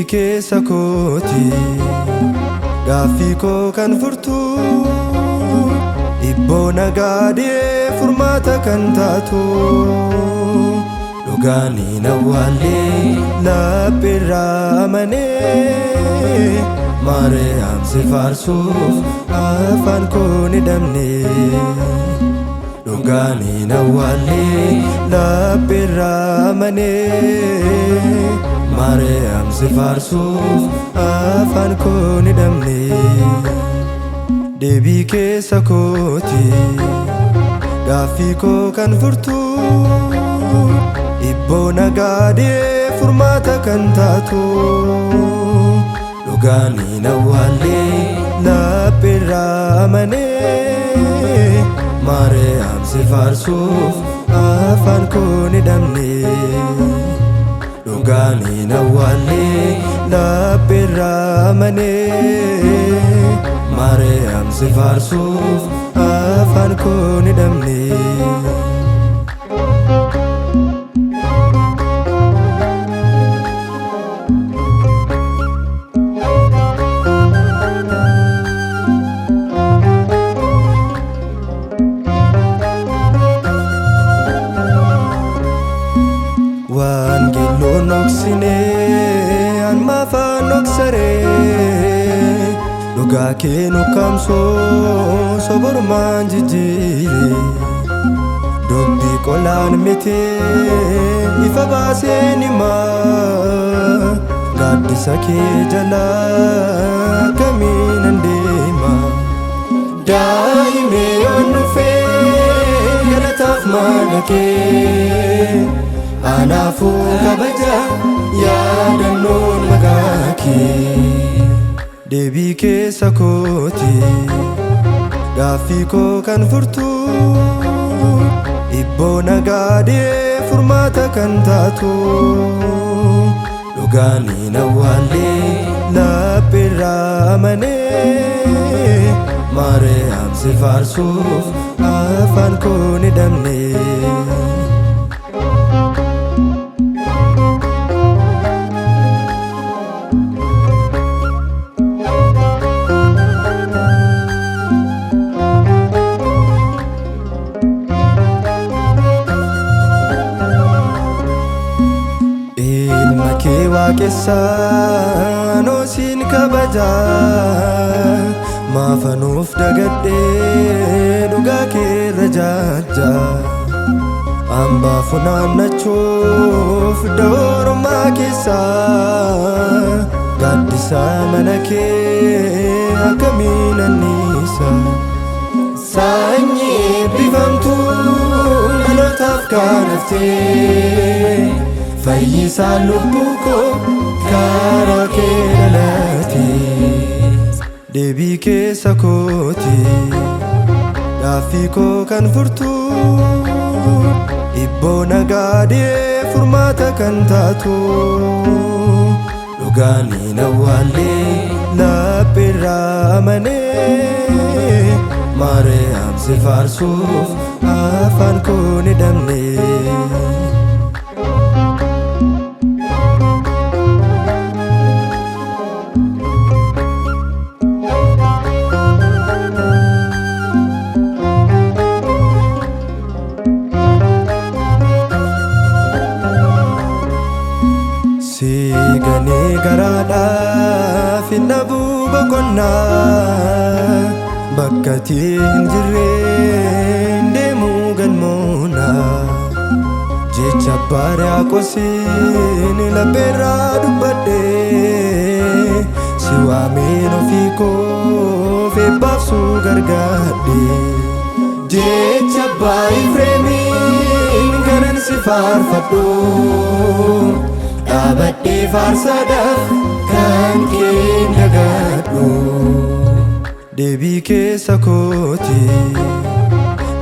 Deebii keessa kooti gaaffii koo kan furtu ibboo nagaadee furmaata kan taatu dhugaanii nawwaallee lapheerraa amanee Maariyaam si faarsuuf afaan koo ni dhabne dhugaanii nawwaallee lapheerraa amanee Maariyaam si faarsuuf afaan koo ni dhabne deebii keessa kooti gaaffii koo kan furtu ibboo nagaadee furmaata kan taatu dhugaanii nawwaallee lapheerraa amanee Maariyaam si faarsuuf afaan koo ni dhabne dhugaanii nawwaallee lapheerraa amanee Maariyaam si faarsuuf afaan koo ni dhabne waan gilloon dhoksinee anmaafaan dhoksaree dhugaa kee nukkaamsoo sobormaan jijjiire dubbii qolaan mitee ifa baaseen himaa gaaddisa kee jalaa kamiinan deema daa'imee yoon dhufee galataaf maala kee anaafuu kabaja yaadannoon maqaa kee deebii keessa kooti gaaffii koo kan furtu ibboo nagaadee furmaata kan taatu dhugaanii nawwaallee lapheerraa amanee Maariyaam si faarsuuf afaan koo ni dhabne kee waaqessaa noosiin kabaja maafanuuf dagadhee dhugaa keerra jaajja hambaa funaannachuuf doorummaa keessaa gaaddisa mana kee akkamiin anniisa sanyii eebbifamtuu dhalootaaf kaanaftee fayyisaa lubbuu koo karaa kee dhalatee deebii keessa kooti gaaffii koo kan furtu ibboo nagaadee furmaata kan taatu dhugaanii nawwaallee lapheerraa amanee Maariyaam si faarsuuf afaan koo ni dhabne Siganee garaadhaaf hin dhabuu boqonnaa bakka hin jirreen deemuu galmoona jecha baariyaa qosiin lapheerraa dubbadhee si waameen ofii koo feebbaafsuu gargaadhe jecha Efreemiin kanan si faarfadhu dhaabadhee faarsaadhaaf kan kee dagadhu deebii keessa kooti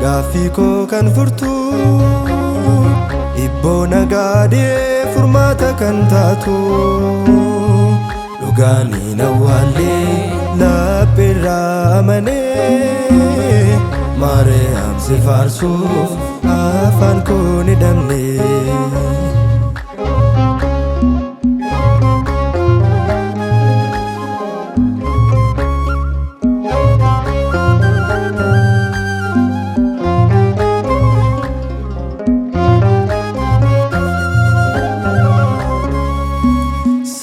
gaaffii koo kan furtu ibboo nagaadee furmaata kan taatu dhugaanii nawwaallee lapheerraa amanee Maariyaam si faarsuuf afaan koo ni dhabne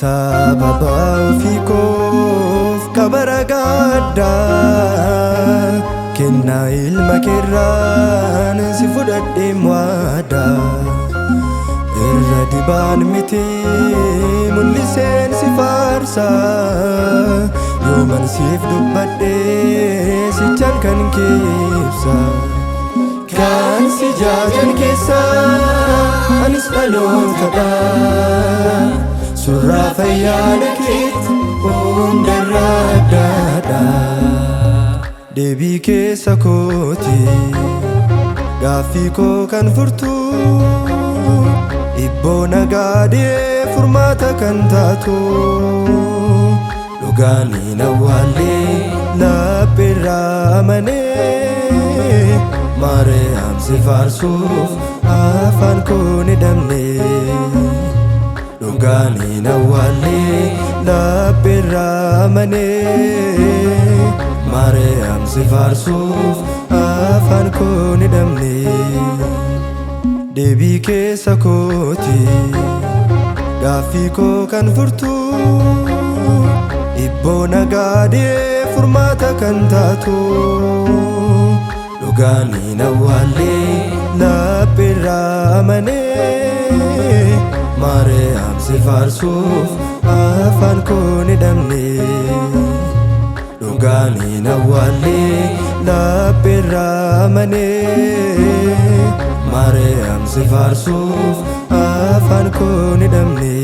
sababa ofii koof kabara gaddaa kennaa ilma keerraan si fudhadhee waadaa irra dibaan miti mul'iseen si faarsaa yooman siif dubbadhee sichaan kan keebsa kan si jaajan keessa anis dhalootadha surraa fayyaana keetti hundarraa addaadha deebii keessa kooti gaaffii koo kan furtu ibboo nagaadee furmaata kan taatu dhugaanii nawwaallee lapheerraa amanee Maariyaam si faarsuuf afaan koo ni damne dhugaanii nawwaallee lapheerraa amanee Maariyaam si faarsuuf afaan koo ni damne deebii keessa kooti gaaffii koo kan furtu ibboo nagaadee furmaata kan taatu dhugaanii nawwaallee lapheerraa amanee Maariyaam si faarsuuf afaan koo ni damne dhugaanii nawwaallee lapheerraa amanee Maariyaam si faarsuuf afaan koo ni damne